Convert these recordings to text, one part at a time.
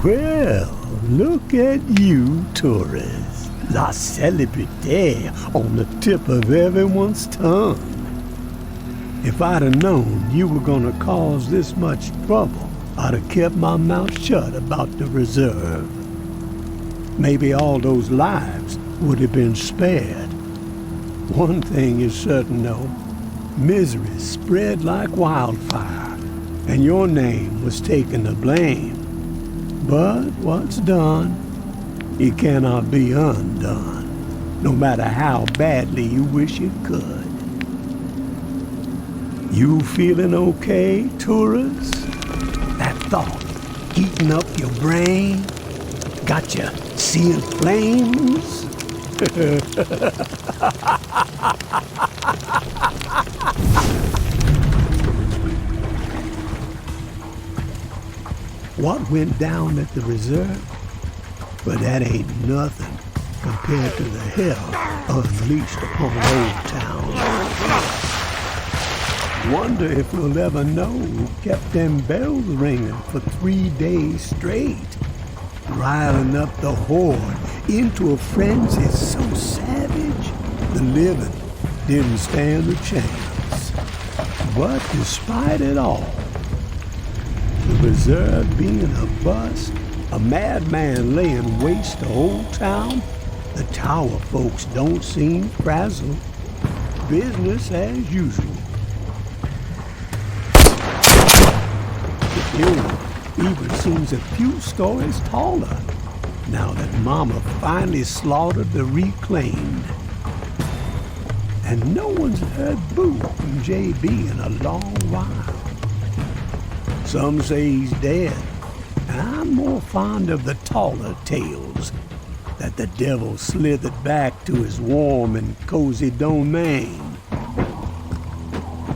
Well, look at you, tourists. La célébrité on the tip of everyone's tongue. If I'd have known you were gonna cause this much trouble, I'd have kept my mouth shut about the reserve. Maybe all those lives would have been spared. One thing is certain, though. Misery spread like wildfire, and your name was taken to blame. But what's done, it cannot be undone, no matter how badly you wish it could. You feeling okay, tourists? That thought heating up your brain? Got you seeing flames? What went down at the reserve? But that ain't nothing compared to the hell unleashed upon Old Town. Wonder if we'll ever know who kept them bells ringing for 3 days straight, riling up the horde into a frenzy so savage the living didn't stand a chance. But despite it all, the reserve being a bust, a madman laying waste to Old Town, the tower folks don't seem frazzled. Business as usual. The building even seems a few stories taller now that Mama finally slaughtered the reclaimed. And no one's heard boo from JB in a long while. Some say he's dead, and I'm more fond of the taller tales that the devil slithered back to his warm and cozy domain.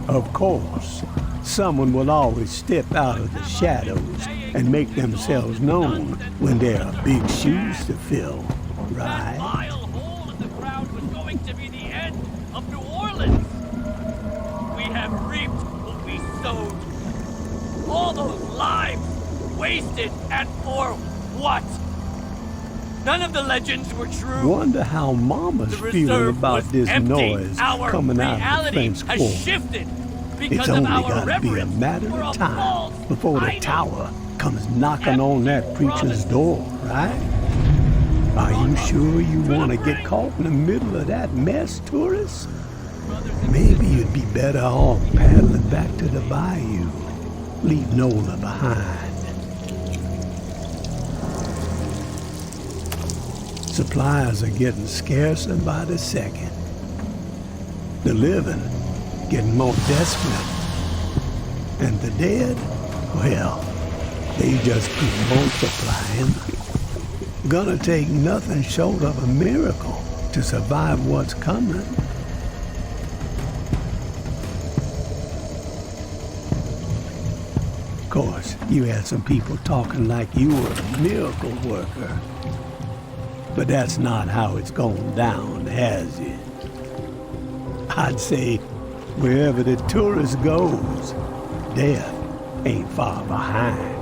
Of course, someone will always step out of the shadows and make themselves known when there are big shoes to fill, right? That vile hole in the ground was going to be the end of New Orleans. We have reaped what we sowed. All those lives wasted, and for what? None of the legends were true. Wonder how Mama's feeling about this empty. noise Our coming out of the French has Quarter. shifted It's because only of our got to be a reverence matter for of a time false before the idol. tower comes knocking on that preacher's door, right? Are you sure you want to get caught in the middle of that mess, tourists? Maybe you'd be better off paddling back to the bayou. Leave Nola behind. Supplies are getting scarcer by the second. The living getting more desperate. And the dead, well, they just keep multiplying. Gonna take nothing short of a miracle to survive what's coming. Of course, you had some people talking like you were a miracle worker. But that's not how it's gone down, has it? I'd say wherever the tourist goes, death ain't far behind.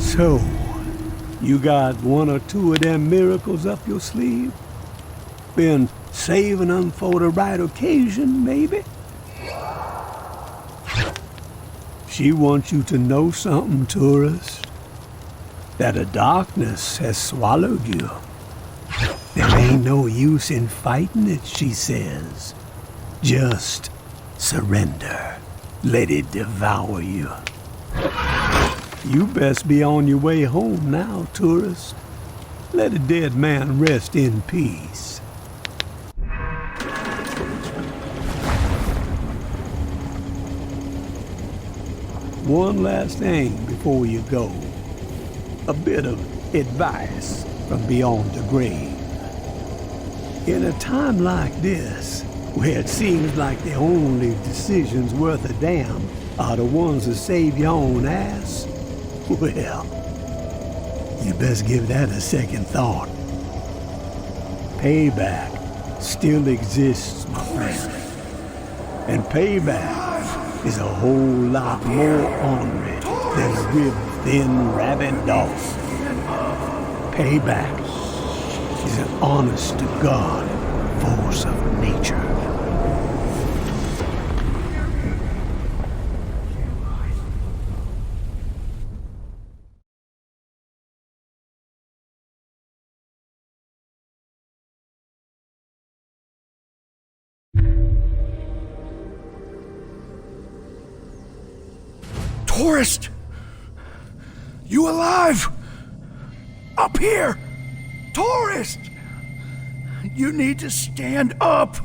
So, you got one or two of them miracles up your sleeve? Been saving them for the right occasion, maybe? She wants you to know something, tourist. That the darkness has swallowed you. There ain't no use in fighting it, she says. Just surrender. Let it devour you. You best be on your way home now, tourist. Let a dead man rest in peace. One last thing before you go. A bit of advice from beyond the grave. In a time like this, Well, it seems like the only decisions worth a damn are the ones that save your own ass. Well, you best give that a second thought. Payback still exists, my friend. And payback is a whole lot more ornery than a rib-thin rabid dog. Payback is an honest-to-God force of nature. Tourist! You alive? Up here! Tourist! You need to stand up!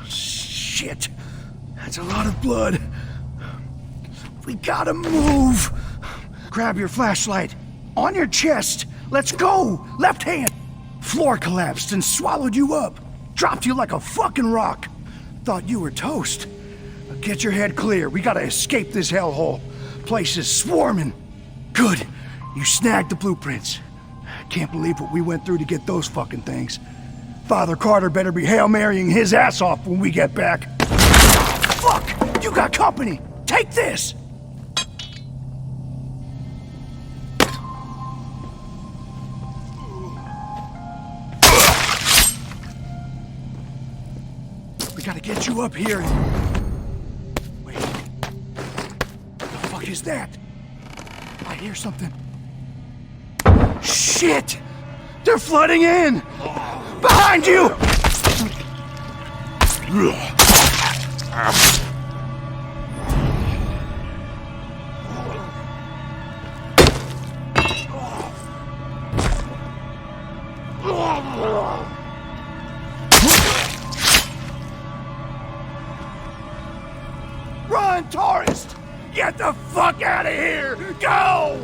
Shit. That's a lot of blood. We gotta move! Grab your flashlight. On your chest! Let's go! Left hand! Floor collapsed and swallowed you up. Dropped you like a fucking rock. Thought you were toast. Get your head clear. We gotta escape this hellhole. Place is swarming. Good. You snagged the blueprints. Can't believe what we went through to get those fucking things. Father Carter better be Hail Marying his ass off when we get back. Fuck! You got company! Take this! We gotta get you up here. Wait. What the fuck is that? I hear something. Shit! They're flooding in! Behind you! Run, tourist! Get the fuck out of here! Go!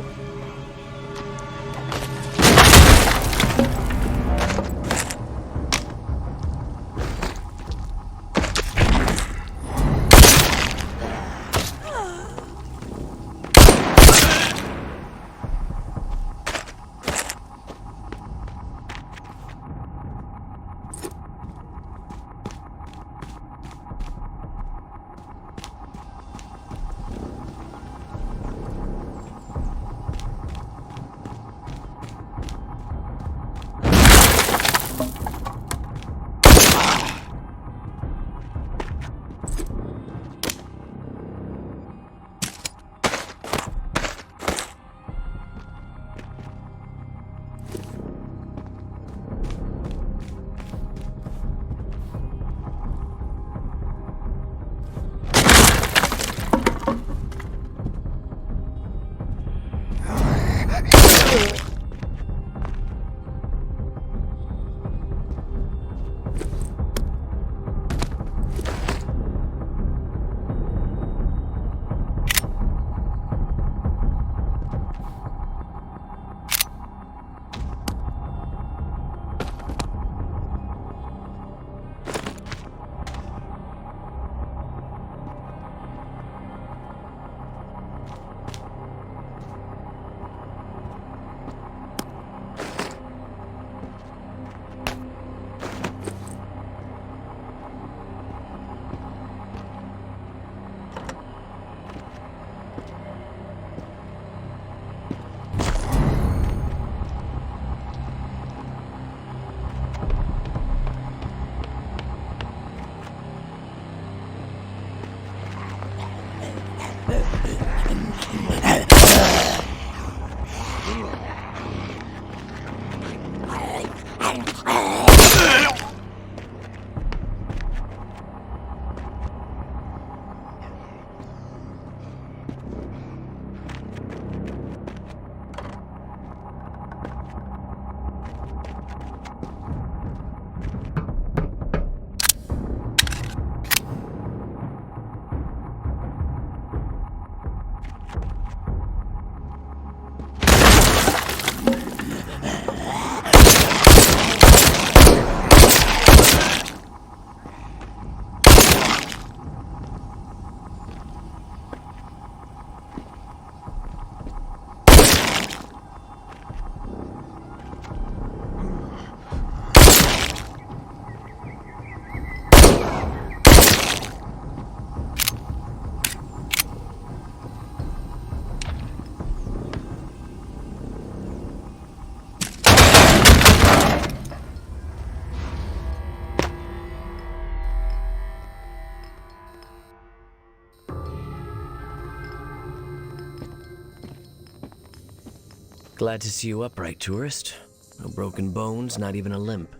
Glad to see you upright, tourist. No broken bones, not even a limp.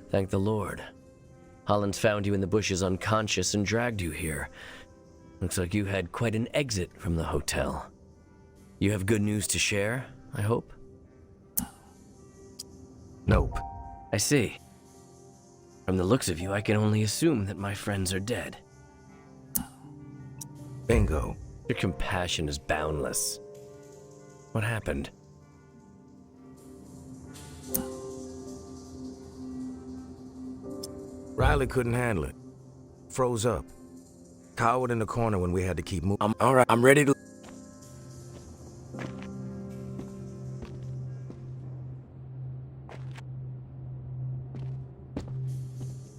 Thank the Lord. Hollins found you in the bushes unconscious and dragged you here. Looks like you had quite an exit from the hotel. You have good news to share, I hope? Nope. I see. From the looks of you, I can only assume that my friends are dead. Bingo. Your compassion is boundless. What happened? Riley couldn't handle it. Froze up. Cowered in the corner when we had to keep moving. All right, I'm ready to...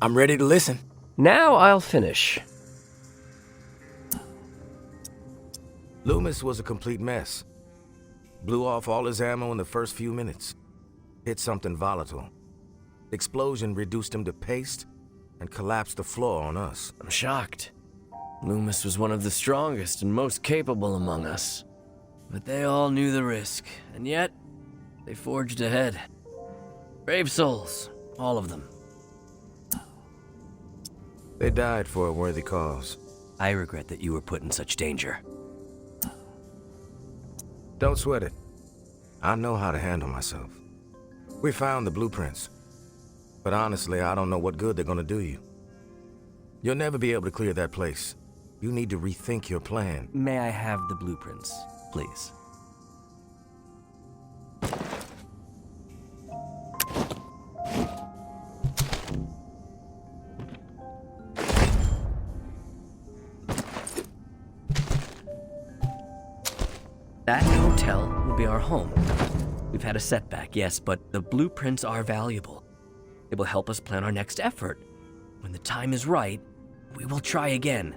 I'm ready to listen. Now I'll finish. Loomis was a complete mess. Blew off all his ammo in the first few minutes. Hit something volatile. The explosion reduced him to paste and collapsed the floor on us. I'm shocked. Loomis was one of the strongest and most capable among us. But they all knew the risk, and yet they forged ahead. Brave souls, all of them. They died for a worthy cause. I regret that you were put in such danger. Don't sweat it. I know how to handle myself. We found the blueprints. But honestly, I don't know what good they're gonna do you. You'll never be able to clear that place. You need to rethink your plan. May I have the blueprints, please? That hotel will be our home. We've had a setback, yes, but the blueprints are valuable. It will help us plan our next effort. When the time is right, we will try again.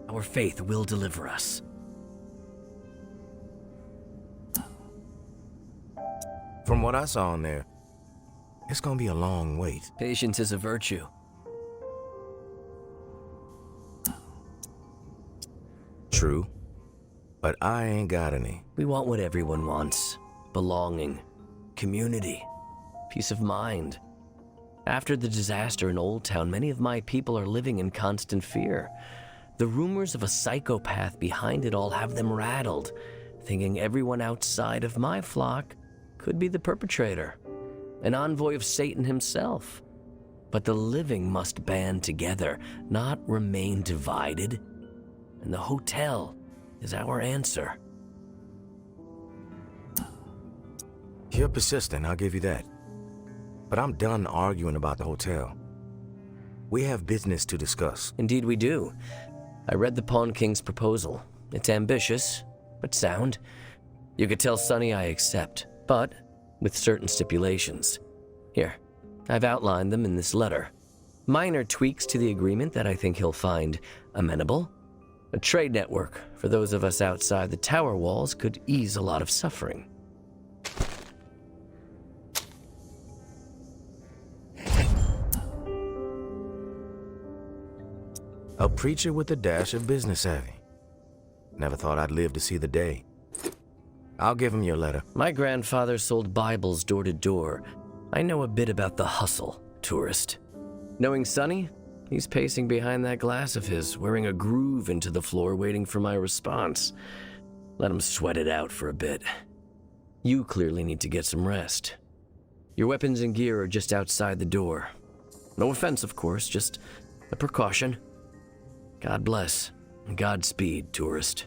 Our faith will deliver us. From what I saw in there, it's gonna be a long wait. Patience is a virtue. True. But I ain't got any. We want what everyone wants. Belonging, community, peace of mind. After the disaster in Old Town, many of my people are living in constant fear. The rumors of a psychopath behind it all have them rattled, thinking everyone outside of my flock could be the perpetrator, an envoy of Satan himself. But the living must band together, not remain divided. And the hotel is our answer. You're persistent, I'll give you that. But I'm done arguing about the hotel. We have business to discuss. Indeed we do. I read the Pawn King's proposal. It's ambitious, but sound. You could tell Sonny I accept, but with certain stipulations. Here, I've outlined them in this letter. Minor tweaks to the agreement that I think he'll find amenable. A trade network for those of us outside the tower walls could ease a lot of suffering. A preacher with a dash of business savvy. Never thought I'd live to see the day. I'll give him your letter. My grandfather sold Bibles door to door. I know a bit about the hustle, tourist. Knowing Sonny, he's pacing behind that glass of his, wearing a groove into the floor, waiting for my response. Let him sweat it out for a bit. You clearly need to get some rest. Your weapons and gear are just outside the door. No offense, of course, just a precaution. God bless, and Godspeed, tourist.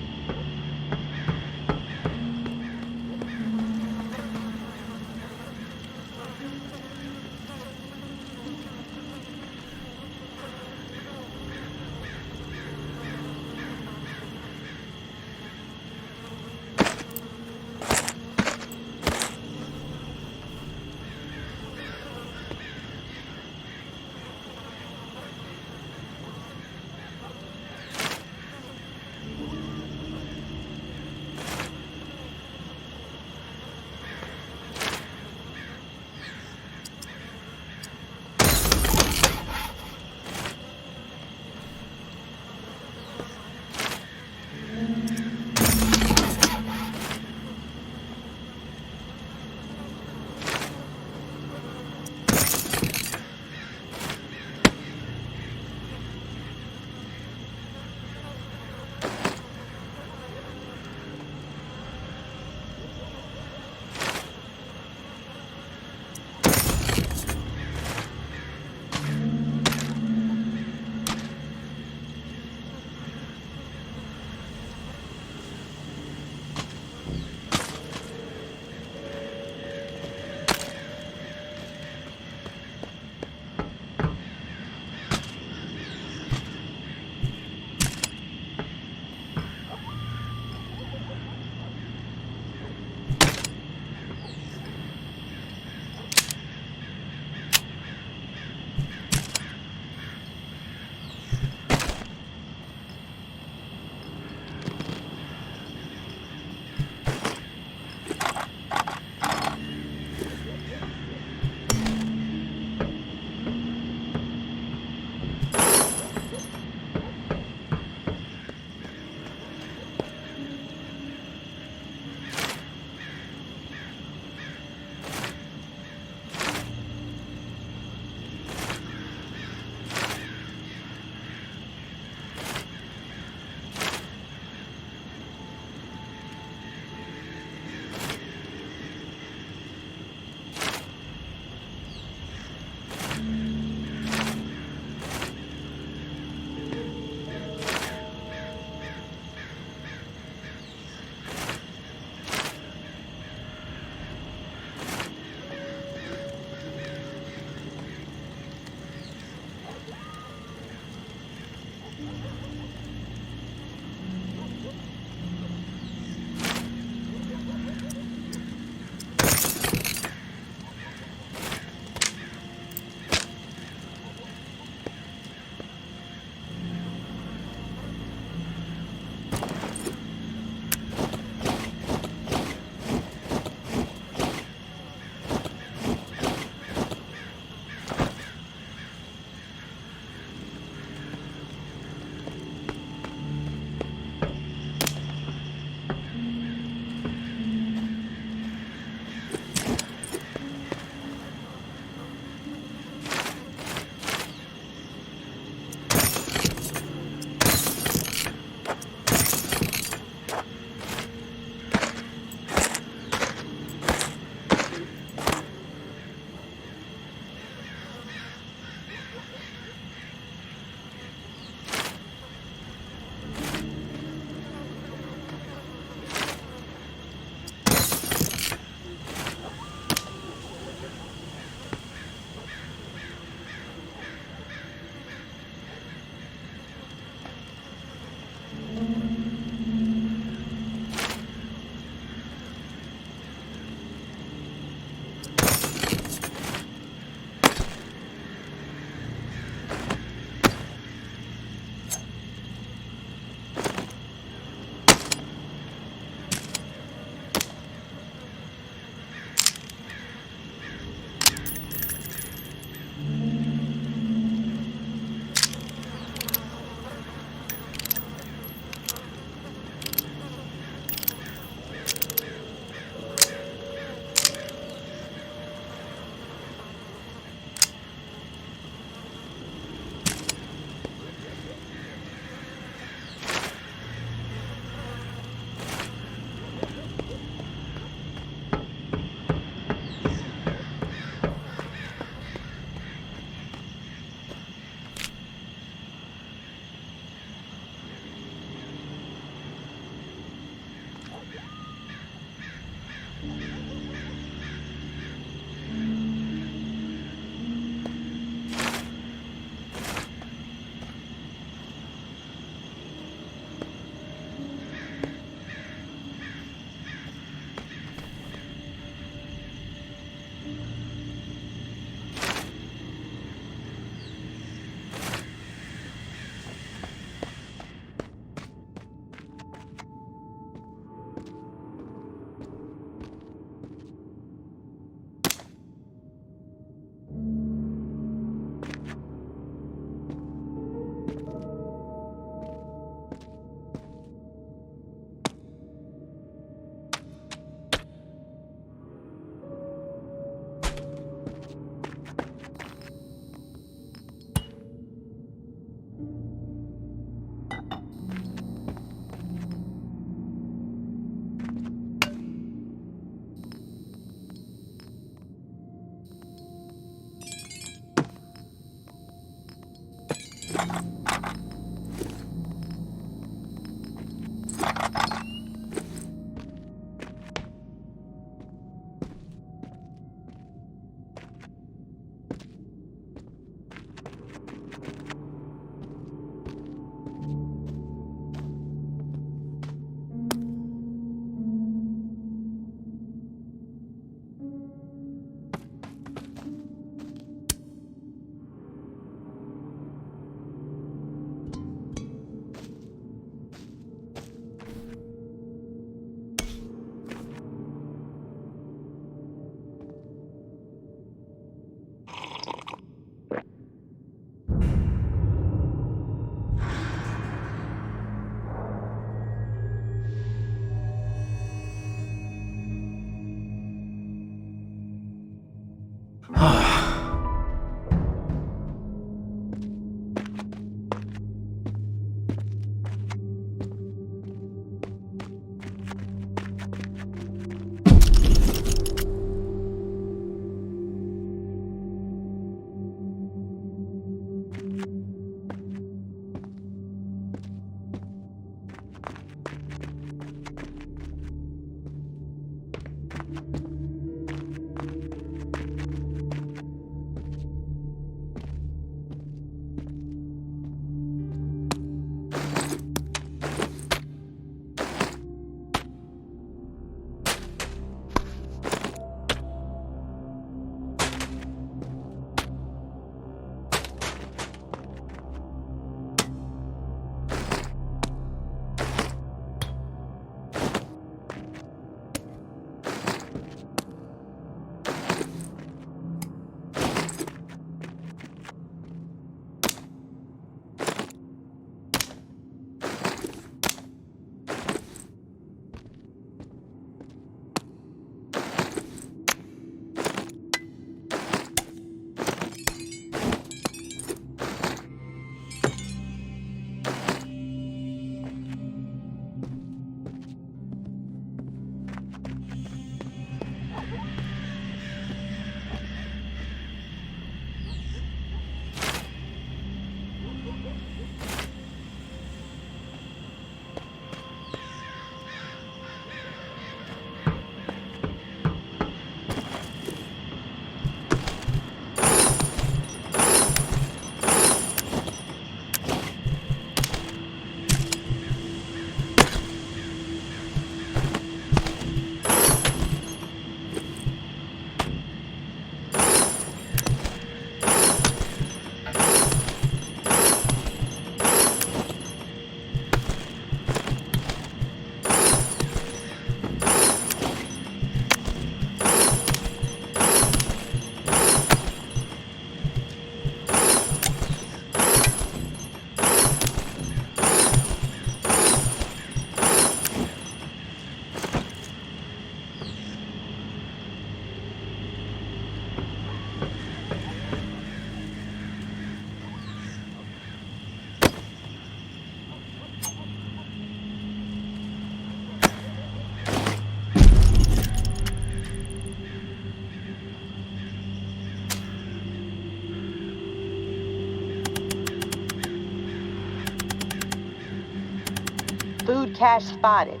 Food cache spotted.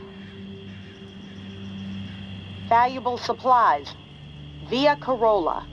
Valuable supplies. Via Corolla.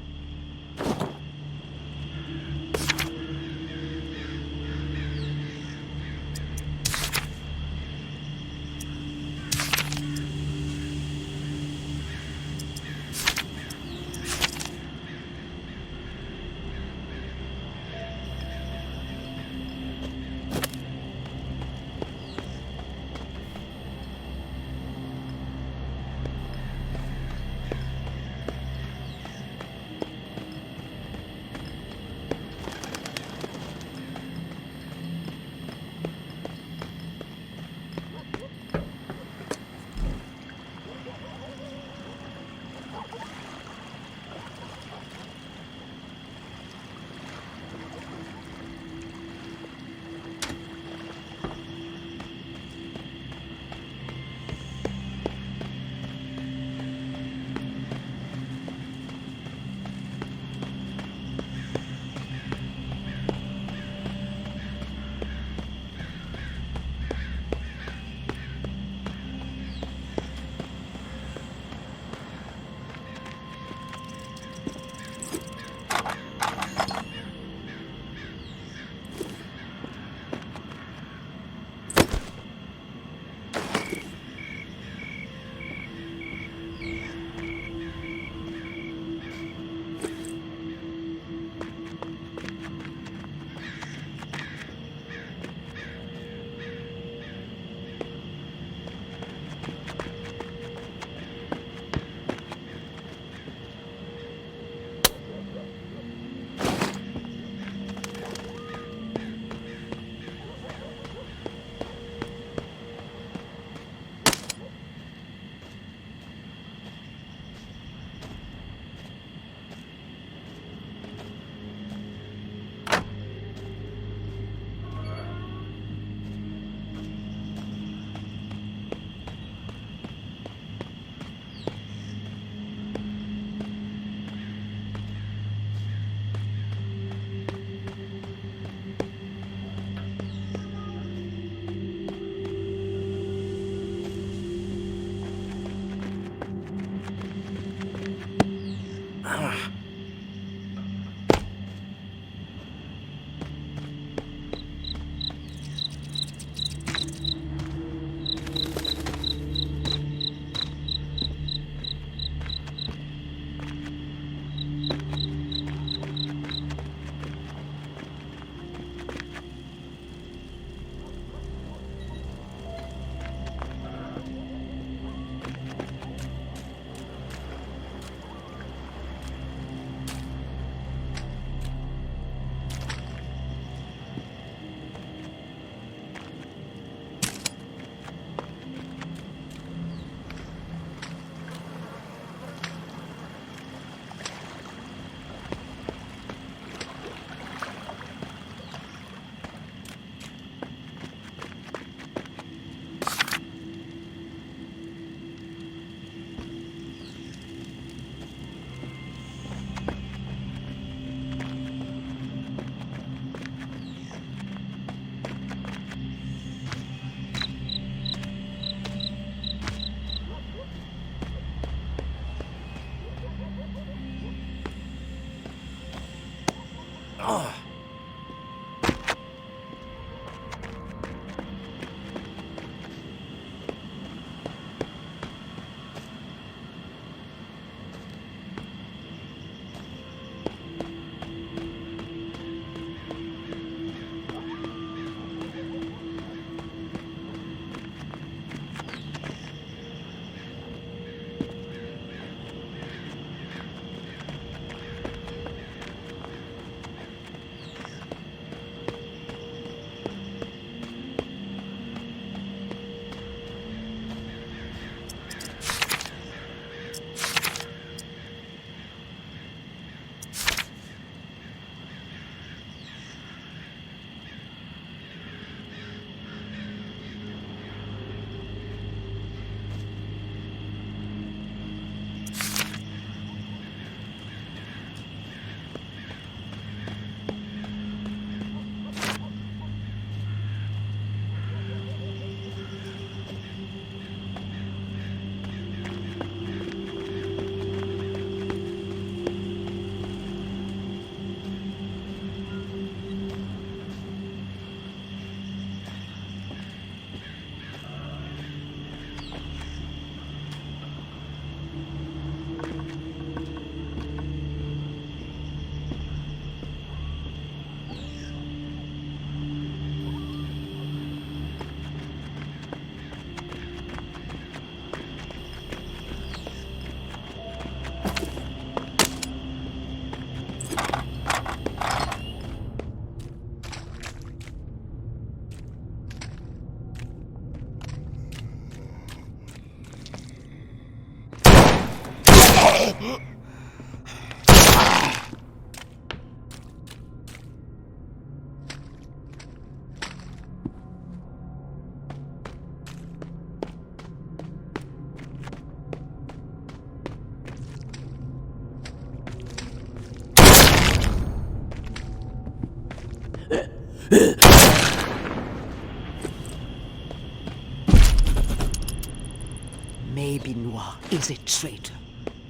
Maybe Noir is a traitor.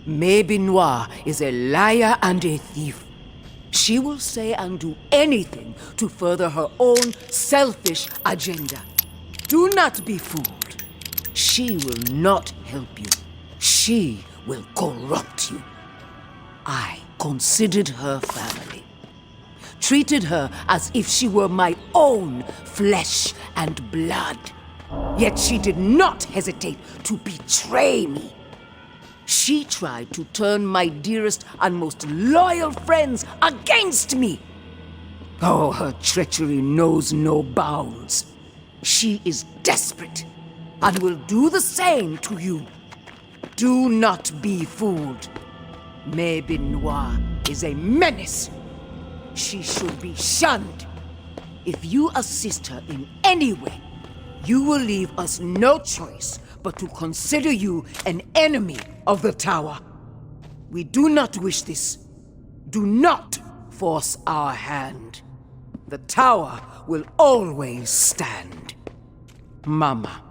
Maybe Noir is a liar and a thief. She will say and do anything to further her own selfish agenda. Do not be fooled. She will not help you. She will corrupt you. I considered her family. Treated her as if she were my own flesh and blood. Yet she did not hesitate to betray me. She tried to turn my dearest and most loyal friends against me. Oh, her treachery knows no bounds. She is desperate and will do the same to you. Do not be fooled. Maybe Noir is a menace. She should be shunned. If you assist her in any way, you will leave us no choice but to consider you an enemy of the Tower. We do not wish this. Do not force our hand. The Tower will always stand. Mama.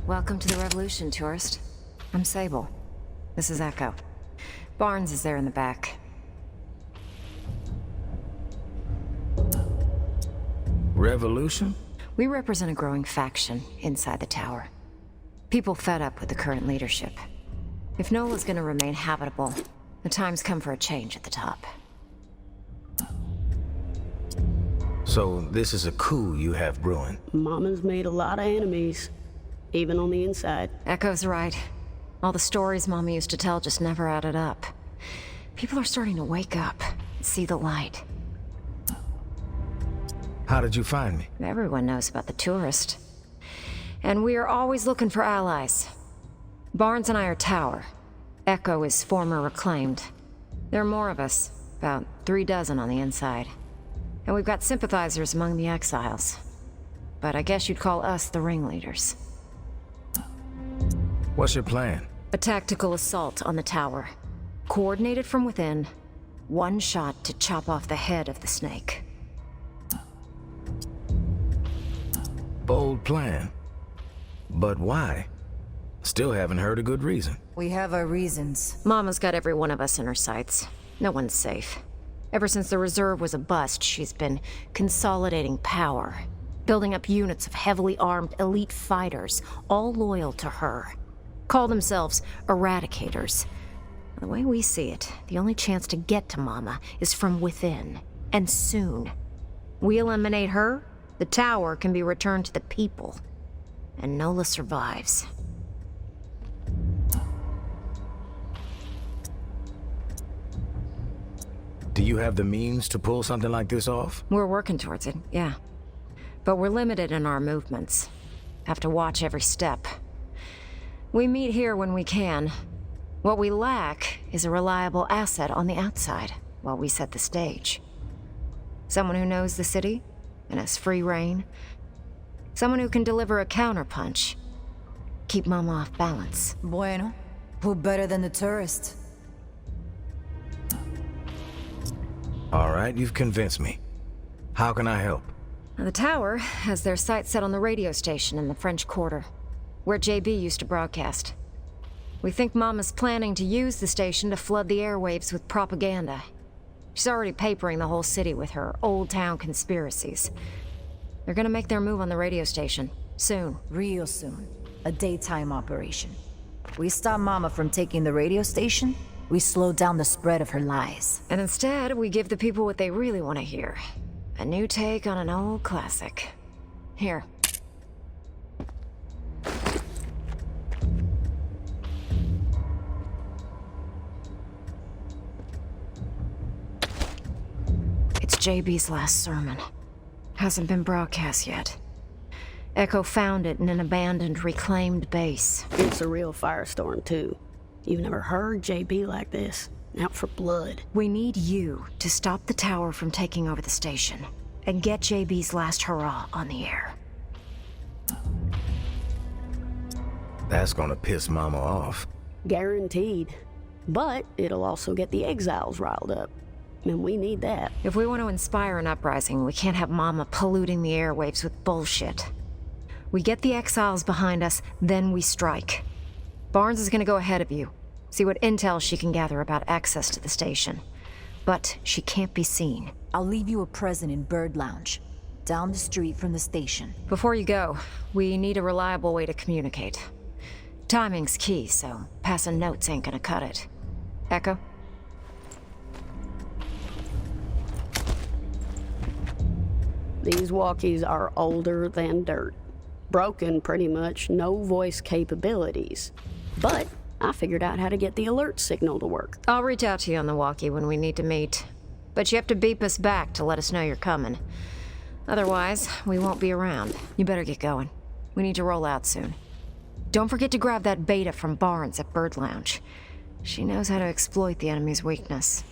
Welcome to the Revolution, tourist. I'm Sable. This is Echo. Barnes is there in the back. Revolution? We represent a growing faction inside the tower. People fed up with the current leadership. If Nola's gonna remain habitable, the time's come for a change at the top. So this is a coup you have brewing? Mama's made a lot of enemies, even on the inside. Echo's right. All the stories Mama used to tell just never added up. People are starting to wake up and see the light. How did you find me? Everyone knows about the tourist. And we are always looking for allies. Barnes and I are Tower. Echo is former Reclaimed. There are more of us, about 36 on the inside. And we've got sympathizers among the exiles. But I guess you'd call us the ringleaders. What's your plan? A tactical assault on the tower. Coordinated from within. One shot to chop off the head of the snake. Bold plan. But why? Still haven't heard a good reason. We have our reasons. Mama's got every one of us in her sights. No one's safe. Ever since the Reserve was a bust, she's been consolidating power. Building up units of heavily armed elite fighters, all loyal to her. Call themselves Eradicators. The way we see it, the only chance to get to Mama is from within. And soon. We eliminate her, the tower can be returned to the people. And Nola survives. Do you have the means to pull something like this off? We're working towards it, yeah. But we're limited in our movements. Have to watch every step. We meet here when we can. What we lack is a reliable asset on the outside while we set the stage. Someone who knows the city and has free reign. Someone who can deliver a counterpunch. Keep Mama off balance. Bueno, who better than the tourist? All right, you've convinced me. How can I help? The tower has their sights set on the radio station in the French Quarter, where JB used to broadcast. We think Mama's planning to use the station to flood the airwaves with propaganda. She's already papering the whole city with her old town conspiracies. They're gonna make their move on the radio station, soon. Real soon. A daytime operation. We stop Mama from taking the radio station, we slow down the spread of her lies. And instead, we give the people what they really want to hear. A new take on an old classic. Here. It's JB's last sermon. Hasn't been broadcast yet. Echo found it in an abandoned, reclaimed base. It's a real firestorm, too. You've never heard JB like this. Out for blood. We need you to stop the tower from taking over the station. and get JB's last hurrah on the air. That's gonna piss Mama off. Guaranteed. But it'll also get the exiles riled up. And we need that. If we want to inspire an uprising, we can't have Mama polluting the airwaves with bullshit. We get the exiles behind us, then we strike. Barnes is gonna go ahead of you. See what intel she can gather about access to the station. But she can't be seen. I'll leave you a present in Bird Lounge, down the street from the station. Before you go, we need a reliable way to communicate. Timing's key, so passing notes ain't gonna cut it. Echo? These walkies are older than dirt. Broken, pretty much, no voice capabilities. But I figured out how to get the alert signal to work. I'll reach out to you on the walkie when we need to meet. But you have to beep us back to let us know you're coming. Otherwise, we won't be around. You better get going. We need to roll out soon. Don't forget to grab that beta from Barnes at Bird Lounge. She knows how to exploit the enemy's weakness.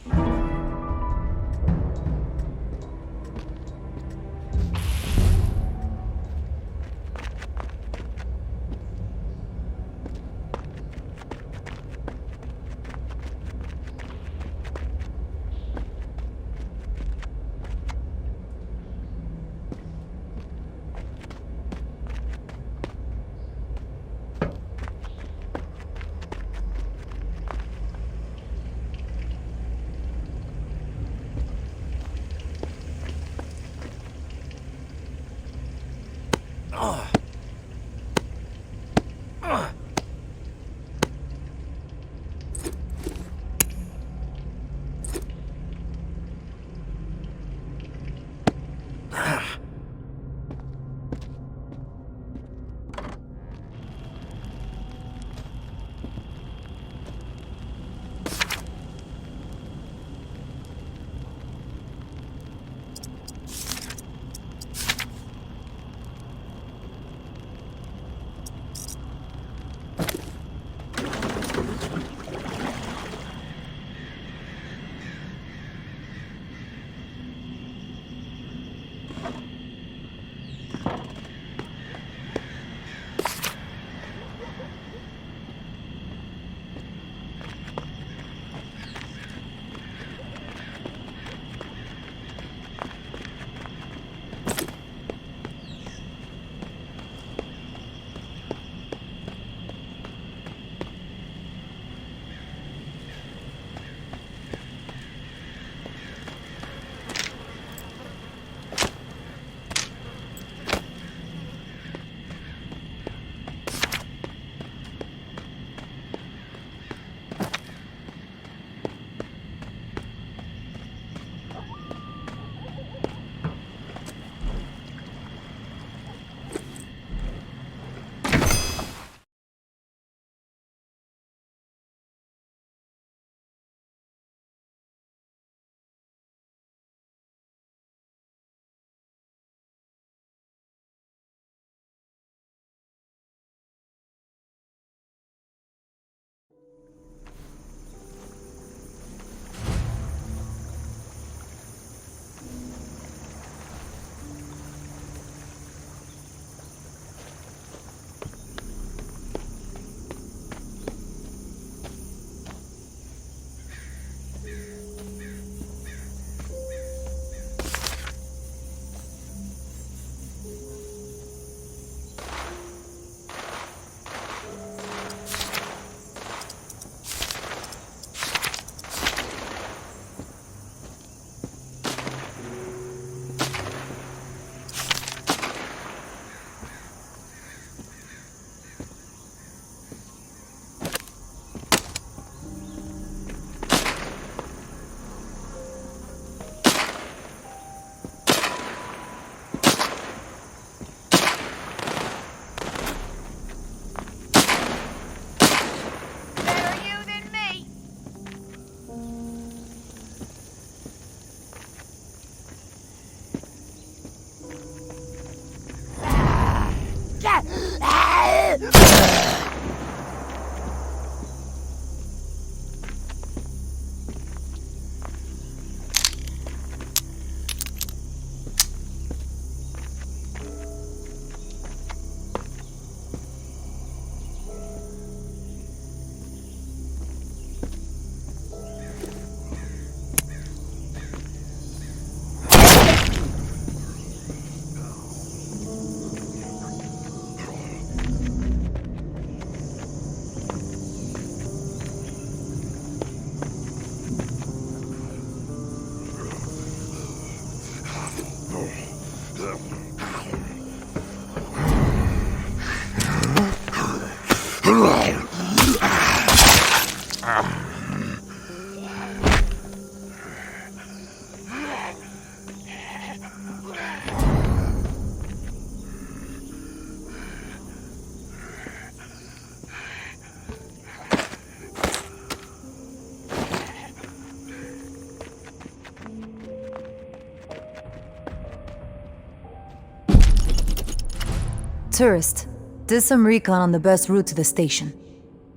tourist. Did some recon on the best route to the station.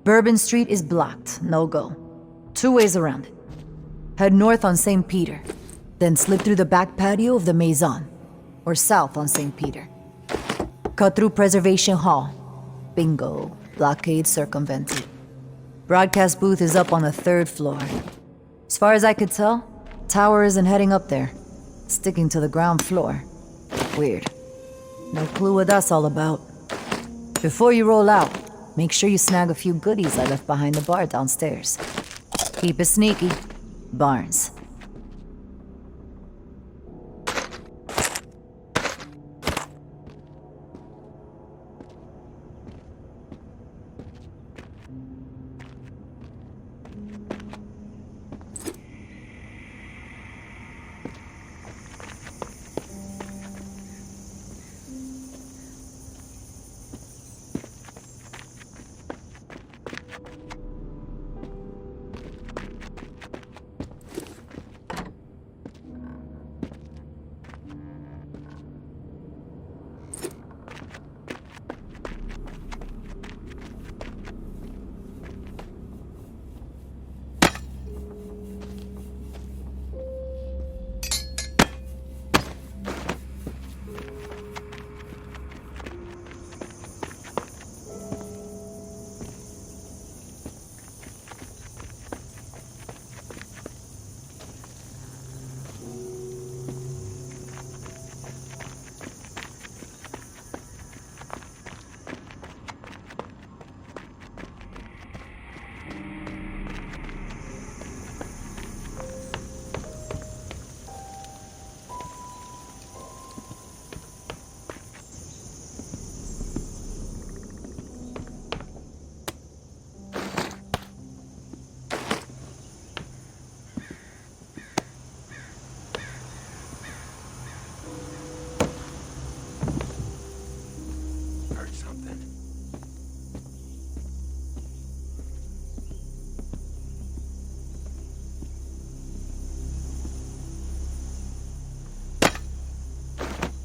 Bourbon Street is blocked, no go. 2 ways around it. Head north on St. Peter, then slip through the back patio of the Maison, or south on St. Peter. Cut through Preservation Hall. Bingo, blockade circumvented. Broadcast booth is up on the 3rd floor. As far as I could tell, tower isn't heading up there. Sticking to the ground floor. Weird. No clue what that's all about. Before you roll out, make sure you snag a few goodies I left behind the bar downstairs. Keep it sneaky. Barnes.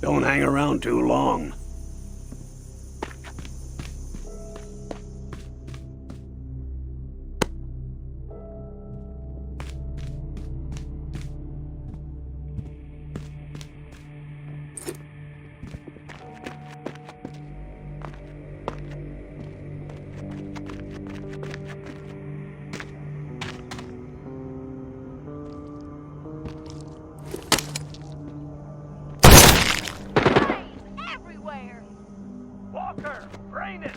Don't hang around too long. Walker, brain it!